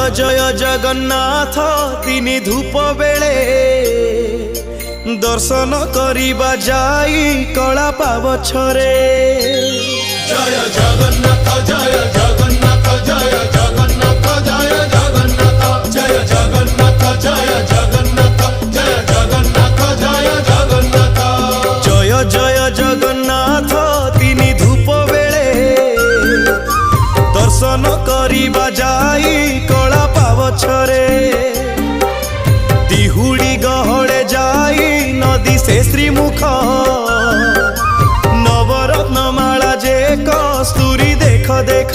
जय जगन्नाथ तिनि धूप बेले दर्शन करिबा जाई कला पावछरे। जय जगन्नाथ जय जगन्नाथ जय जगन्नाथ जय जगन्नाथ जय जगन्नाथ जय जगन्नाथ जय जगन्नाथ जय जगन्नाथ। जय जय जगन्नाथ तिनि धूप बेले दर्शन करिबा जाई कला पावछरे। दिहुड़ी गहड़े जाई नदी से श्रीमुख नवरत्न माला जे कस्तूरी देख देख।